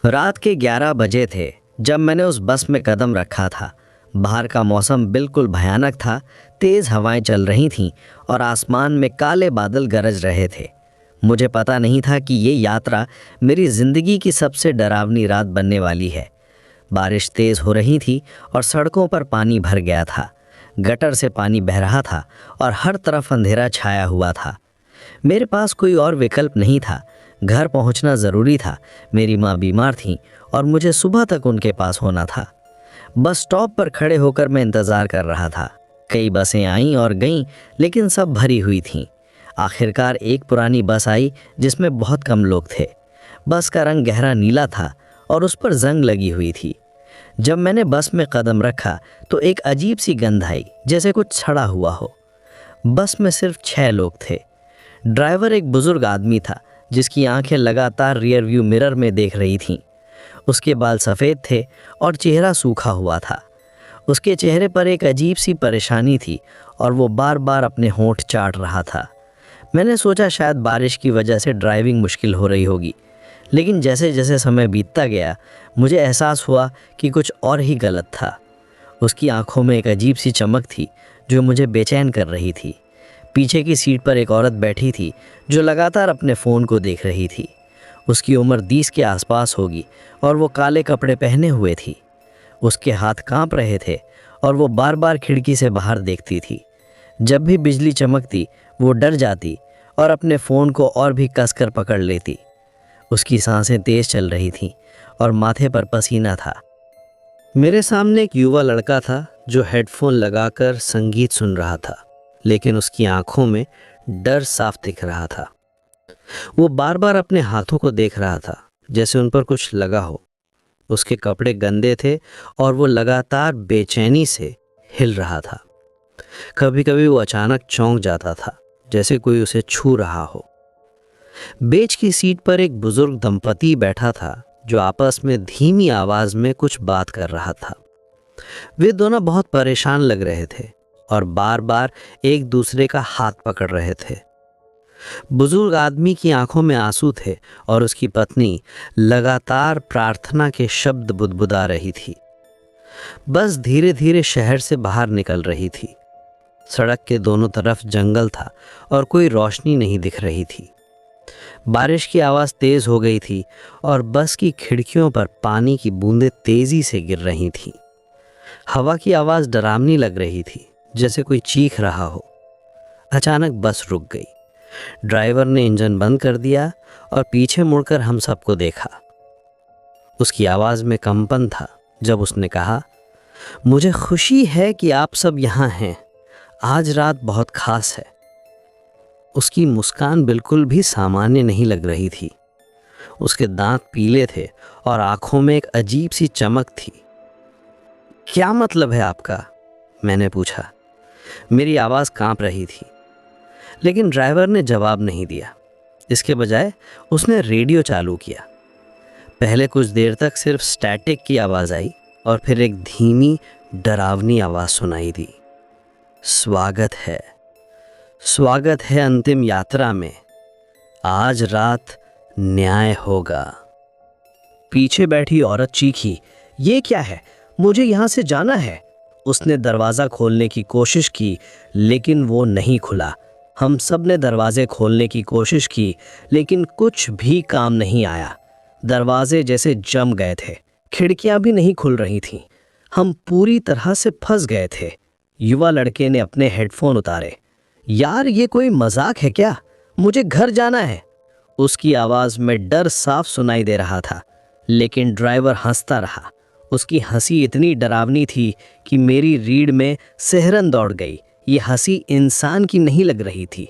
रात के 11 बजे थे जब मैंने उस बस में कदम रखा था। बाहर का मौसम बिल्कुल भयानक था। तेज़ हवाएं चल रही थीं और आसमान में काले बादल गरज रहे थे। मुझे पता नहीं था कि ये यात्रा मेरी ज़िंदगी की सबसे डरावनी रात बनने वाली है। बारिश तेज़ हो रही थी और सड़कों पर पानी भर गया था। गटर से पानी बह रहा था और हर तरफ अंधेरा छाया हुआ था। मेरे पास कोई और विकल्प नहीं था। घर पहुंचना ज़रूरी था। मेरी माँ बीमार थी और मुझे सुबह तक उनके पास होना था। बस स्टॉप पर खड़े होकर मैं इंतज़ार कर रहा था। कई बसें आईं और गईं, लेकिन सब भरी हुई थीं। आखिरकार एक पुरानी बस आई जिसमें बहुत कम लोग थे। बस का रंग गहरा नीला था और उस पर जंग लगी हुई थी। जब मैंने बस में कदम रखा तो एक अजीब सी गंध आई, जैसे कुछ सड़ा हुआ हो। बस में सिर्फ 6 लोग थे। ड्राइवर एक बुजुर्ग आदमी था जिसकी आंखें लगातार रियर व्यू मिरर में देख रही थीं। उसके बाल सफ़ेद थे और चेहरा सूखा हुआ था। उसके चेहरे पर एक अजीब सी परेशानी थी और वो बार बार अपने होंठ चाट रहा था। मैंने सोचा शायद बारिश की वजह से ड्राइविंग मुश्किल हो रही होगी, लेकिन जैसे जैसे समय बीतता गया मुझे एहसास हुआ कि कुछ और ही गलत था। उसकी आंखों में एक अजीब सी चमक थी जो मुझे बेचैन कर रही थी। पीछे की सीट पर एक औरत बैठी थी जो लगातार अपने फ़ोन को देख रही थी। उसकी उम्र 20 के आसपास होगी और वो काले कपड़े पहने हुए थी। उसके हाथ कांप रहे थे और वो बार बार खिड़की से बाहर देखती थी। जब भी बिजली चमकती वो डर जाती और अपने फ़ोन को और भी कसकर पकड़ लेती। उसकी सांसें तेज़ चल रही थीं और माथे पर पसीना था। मेरे सामने एक युवा लड़का था जो हेडफोन लगाकर संगीत सुन रहा था, लेकिन उसकी आंखों में डर साफ दिख रहा था। वो बार बार अपने हाथों को देख रहा था, जैसे उन पर कुछ लगा हो। उसके कपड़े गंदे थे और वो लगातार बेचैनी से हिल रहा था। कभी कभी वो अचानक चौंक जाता था, जैसे कोई उसे छू रहा हो। बीच की सीट पर एक बुजुर्ग दंपति बैठा था जो आपस में धीमी आवाज में कुछ बात कर रहा था। वे दोनों बहुत परेशान लग रहे थे और बार बार एक दूसरे का हाथ पकड़ रहे थे। बुजुर्ग आदमी की आंखों में आंसू थे और उसकी पत्नी लगातार प्रार्थना के शब्द बुदबुदा रही थी। बस धीरे धीरे शहर से बाहर निकल रही थी। सड़क के दोनों तरफ जंगल था और कोई रोशनी नहीं दिख रही थी। बारिश की आवाज़ तेज़ हो गई थी और बस की खिड़कियों पर पानी की बूंदें तेज़ी से गिर रही थीं। हवा की आवाज़ डरावनी लग रही थी, जैसे कोई चीख रहा हो। अचानक बस रुक गई। ड्राइवर ने इंजन बंद कर दिया और पीछे मुड़कर हम सबको देखा। उसकी आवाज़ में कंपन था जब उसने कहा, मुझे खुशी है कि आप सब यहाँ हैं। आज रात बहुत खास है। उसकी मुस्कान बिल्कुल भी सामान्य नहीं लग रही थी। उसके दांत पीले थे और आंखों में एक अजीब सी चमक थी। क्या मतलब है आपका? मैंने पूछा। मेरी आवाज़ कांप रही थी, लेकिन ड्राइवर ने जवाब नहीं दिया। इसके बजाय उसने रेडियो चालू किया। पहले कुछ देर तक सिर्फ स्टैटिक की आवाज़ आई और फिर एक धीमी डरावनी आवाज़ सुनाई दी। स्वागत है अंतिम यात्रा में। आज रात न्याय होगा। पीछे बैठी औरत चीखी, ये क्या है? मुझे यहाँ से जाना है। उसने दरवाज़ा खोलने की कोशिश की, लेकिन वो नहीं खुला। हम सब ने दरवाजे खोलने की कोशिश की, लेकिन कुछ भी काम नहीं आया। दरवाजे जैसे जम गए थे। खिड़कियां भी नहीं खुल रही थीं। हम पूरी तरह से फंस गए थे। युवा लड़के ने अपने हेडफोन उतारे। यार, ये कोई मजाक है क्या? मुझे घर जाना है। उसकी आवाज़ में डर साफ सुनाई दे रहा था, लेकिन ड्राइवर हंसता रहा। उसकी हंसी इतनी डरावनी थी कि मेरी रीढ़ में सिहरन दौड़ गई। ये हंसी इंसान की नहीं लग रही थी।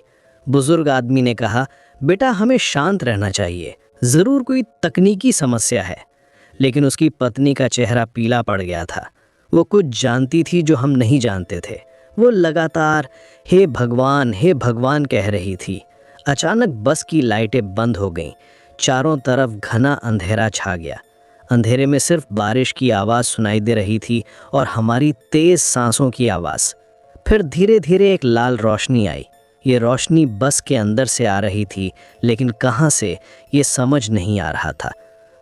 बुजुर्ग आदमी ने कहा, बेटा, हमें शांत रहना चाहिए। ज़रूर कोई तकनीकी समस्या है। लेकिन उसकी पत्नी का चेहरा पीला पड़ गया था। वो कुछ जानती थी जो हम नहीं जानते थे। वो लगातार हे भगवान कह रही थी। अचानक बस की लाइटें बंद हो गईं। चारों तरफ घना अंधेरा छा गया। अंधेरे में सिर्फ बारिश की आवाज़ सुनाई दे रही थी और हमारी तेज़ सांसों की आवाज़। फिर धीरे धीरे एक लाल रोशनी आई। ये रोशनी बस के अंदर से आ रही थी, लेकिन कहाँ से ये समझ नहीं आ रहा था।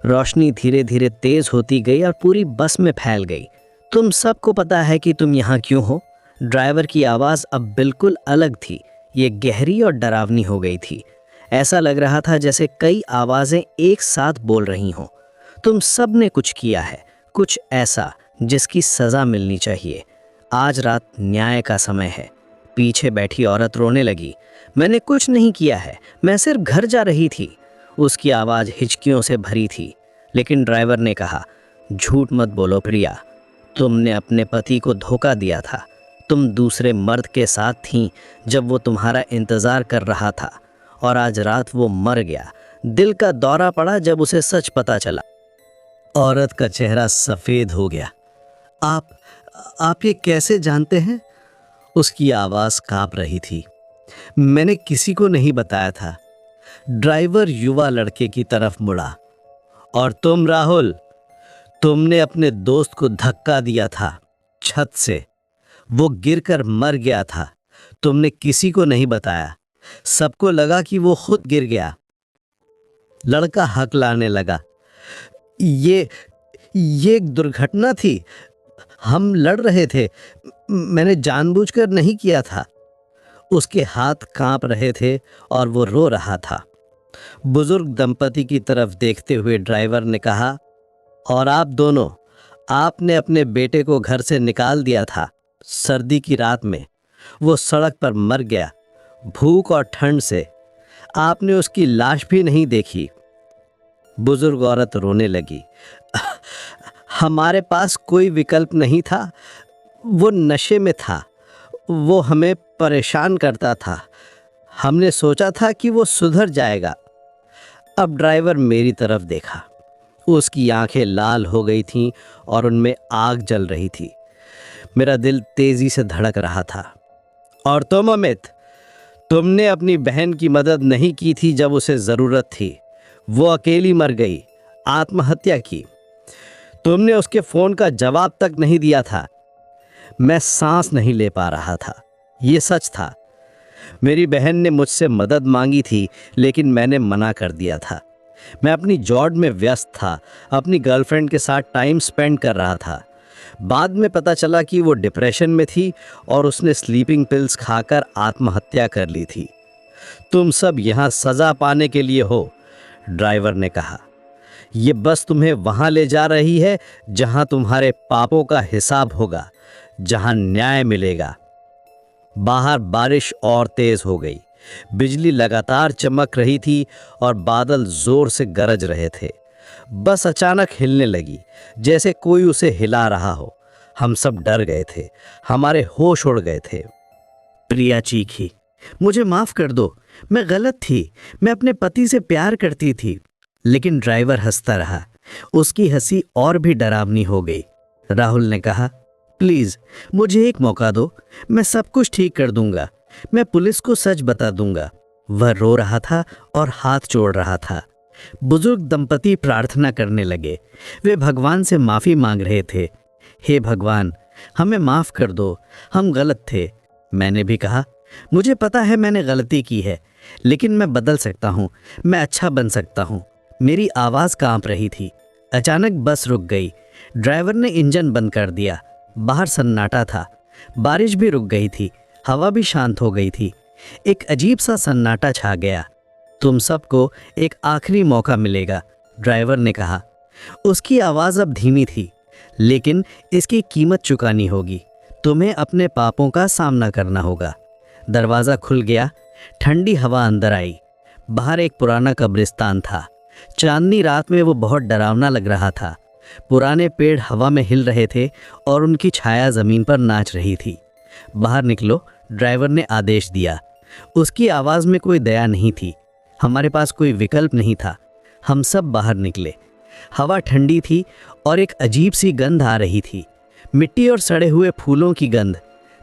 रोशनी धीरे धीरे तेज होती गई और पूरी बस में फैल गई। तुम सबको पता है कि तुम यहाँ क्यों हो? ड्राइवर की आवाज़ अब बिल्कुल अलग थी। ये गहरी और डरावनी हो गई थी। ऐसा लग रहा था जैसे कई आवाज़ें एक साथ बोल रही हों। तुम सब ने कुछ किया है, कुछ ऐसा जिसकी सज़ा मिलनी चाहिए। आज रात न्याय का समय है। पीछे बैठी औरत रोने लगी। मैंने कुछ नहीं किया है, मैं सिर्फ घर जा रही थी। उसकी आवाज़ हिचकियों से भरी थी। लेकिन ड्राइवर ने कहा, झूठ मत बोलो प्रिया, तुमने अपने पति को धोखा दिया था। तुम दूसरे मर्द के साथ थीं जब वो तुम्हारा इंतज़ार कर रहा था, और आज रात वो मर गया। दिल का दौरा पड़ा जब उसे सच पता चला। औरत का चेहरा सफ़ेद हो गया। आप ये कैसे जानते हैं? उसकी आवाज़ काँप रही थी। मैंने किसी को नहीं बताया था। ड्राइवर युवा लड़के की तरफ मुड़ा। और तुम राहुल, तुमने अपने दोस्त को धक्का दिया था छत से। वो गिरकर मर गया था। तुमने किसी को नहीं बताया। सबको लगा कि वो खुद गिर गया। लड़का हकलाने लगा। ये एक दुर्घटना थी। हम लड़ रहे थे। मैंने जानबूझकर नहीं किया था। उसके हाथ कांप रहे थे और वो रो रहा था। बुजुर्ग दंपति की तरफ देखते हुए ड्राइवर ने कहा, और आप दोनों, आपने अपने बेटे को घर से निकाल दिया था सर्दी की रात में। वो सड़क पर मर गया, भूख और ठंड से। आपने उसकी लाश भी नहीं देखी। बुजुर्ग औरत रोने लगी। हमारे पास कोई विकल्प नहीं था। वो नशे में था। वो हमें परेशान करता था। हमने सोचा था कि वो सुधर जाएगा। अब ड्राइवर मेरी तरफ देखा। उसकी आंखें लाल हो गई थीं और उनमें आग जल रही थी। मेरा दिल तेजी से धड़क रहा था। और तुम अमित, तुमने अपनी बहन की मदद नहीं की थी जब उसे ज़रूरत थी। वो अकेली मर गई, आत्महत्या की। तुमने उसके फ़ोन का जवाब तक नहीं दिया था। मैं सांस नहीं ले पा रहा था। ये सच था। मेरी बहन ने मुझसे मदद मांगी थी, लेकिन मैंने मना कर दिया था। मैं अपनी जॉब में व्यस्त था, अपनी गर्लफ्रेंड के साथ टाइम स्पेंड कर रहा था। बाद में पता चला कि वो डिप्रेशन में थी और उसने स्लीपिंग पिल्स खाकर आत्महत्या कर ली थी। तुम सब यहाँ सज़ा पाने के लिए हो, ड्राइवर ने कहा। ये बस तुम्हें वहाँ ले जा रही है जहाँ तुम्हारे पापों का हिसाब होगा, जहाँ न्याय मिलेगा। बाहर बारिश और तेज हो गई। बिजली लगातार चमक रही थी और बादल जोर से गरज रहे थे। बस अचानक हिलने लगी, जैसे कोई उसे हिला रहा हो। हम सब डर गए थे। हमारे होश उड़ गए थे। प्रिया चीखी, मुझे माफ कर दो, मैं गलत थी। मैं अपने पति से प्यार करती थी। लेकिन ड्राइवर हंसता रहा। उसकी हंसी और भी डरावनी हो गई। राहुल ने कहा, प्लीज मुझे एक मौका दो, मैं सब कुछ ठीक कर दूंगा। मैं पुलिस को सच बता दूंगा। वह रो रहा था और हाथ जोड़ रहा था। बुजुर्ग दंपति प्रार्थना करने लगे। वे भगवान से माफी मांग रहे थे। हे भगवान, हमें माफ कर दो, हम गलत थे। मैंने भी कहा, मुझे पता है मैंने गलती की है, लेकिन मैं बदल सकता हूँ, मैं अच्छा बन सकता हूँ। मेरी आवाज़ कांप रही थी। अचानक बस रुक गई। ड्राइवर ने इंजन बंद कर दिया। बाहर सन्नाटा था। बारिश भी रुक गई थी। हवा भी शांत हो गई थी। एक अजीब सा सन्नाटा छा गया। तुम सबको एक आखिरी मौका मिलेगा, ड्राइवर ने कहा। उसकी आवाज़ अब धीमी थी, लेकिन इसकी कीमत चुकानी होगी। तुम्हें अपने पापों का सामना करना होगा। दरवाज़ा खुल गया। ठंडी हवा अंदर आई। बाहर एक पुराना कब्रिस्तान था। चांदनी रात में वो बहुत डरावना लग रहा था। पुराने पेड़ हवा में हिल रहे थे और उनकी छाया ज़मीन पर नाच रही थी। बाहर निकलो, ड्राइवर ने आदेश दिया। उसकी आवाज़ में कोई दया नहीं थी। हमारे पास कोई विकल्प नहीं था। हम सब बाहर निकले। हवा ठंडी थी और एक अजीब सी गंध आ रही थी, मिट्टी और सड़े हुए फूलों की गंध।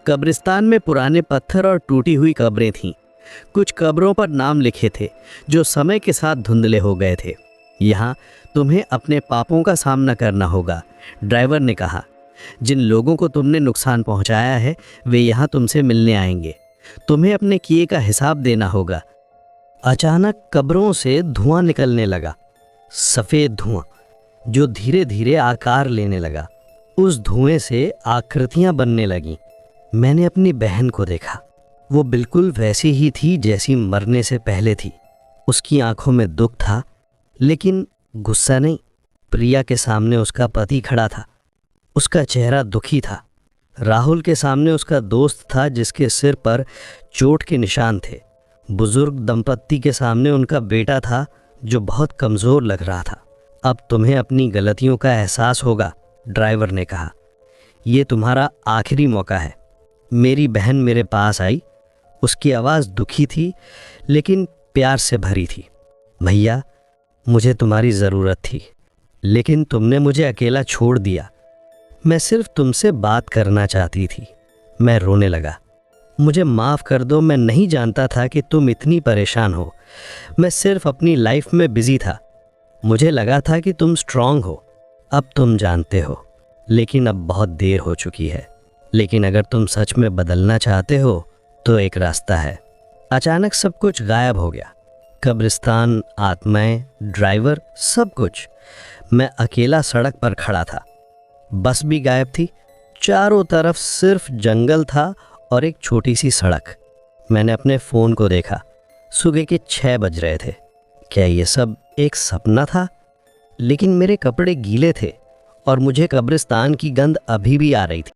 कब्रिस्तान में पुराने पत्थर और टूटी हुई कब्रें थीं। कुछ कब्रों पर नाम लिखे थे जो समय के साथ धुंधले हो गए थे। यहाँ तुम्हें अपने पापों का सामना करना होगा, ड्राइवर ने कहा। जिन लोगों को तुमने नुकसान पहुँचाया है वे यहाँ तुमसे मिलने आएंगे। तुम्हें अपने किए का हिसाब देना होगा। अचानक कब्रों से धुआं निकलने लगा। सफ़ेद धुआं जो धीरे धीरे आकार लेने लगा। उस धुएं से आकृतियां बनने लगीं। मैंने अपनी बहन को देखा। वो बिल्कुल वैसी ही थी जैसी मरने से पहले थी। उसकी आंखों में दुख था, लेकिन गुस्सा नहीं। प्रिया के सामने उसका पति खड़ा था। उसका चेहरा दुखी था। राहुल के सामने उसका दोस्त था जिसके सिर पर चोट के निशान थे। बुजुर्ग दंपत्ति के सामने उनका बेटा था जो बहुत कमज़ोर लग रहा था। अब तुम्हें अपनी गलतियों का एहसास होगा, ड्राइवर ने कहा। ये तुम्हारा आखिरी मौका है। मेरी बहन मेरे पास आई। उसकी आवाज़ दुखी थी लेकिन प्यार से भरी थी। भैया, मुझे तुम्हारी ज़रूरत थी, लेकिन तुमने मुझे अकेला छोड़ दिया। मैं सिर्फ तुमसे बात करना चाहती थी। मैं रोने लगा। मुझे माफ़ कर दो, मैं नहीं जानता था कि तुम इतनी परेशान हो। मैं सिर्फ अपनी लाइफ में बिजी था। मुझे लगा था कि तुम स्ट्रांग हो। अब तुम जानते हो, लेकिन अब बहुत देर हो चुकी है। लेकिन अगर तुम सच में बदलना चाहते हो तो एक रास्ता है। अचानक सब कुछ गायब हो गया। कब्रिस्तान, आत्माएं, ड्राइवर, सब कुछ। मैं अकेला सड़क पर खड़ा था। बस भी गायब थी। चारों तरफ सिर्फ जंगल था और एक छोटी सी सड़क। मैंने अपने फ़ोन को देखा। सुबह के 6 बज रहे थे। क्या ये सब एक सपना था? लेकिन मेरे कपड़े गीले थे और मुझे कब्रिस्तान की गंध अभी भी आ रही थी।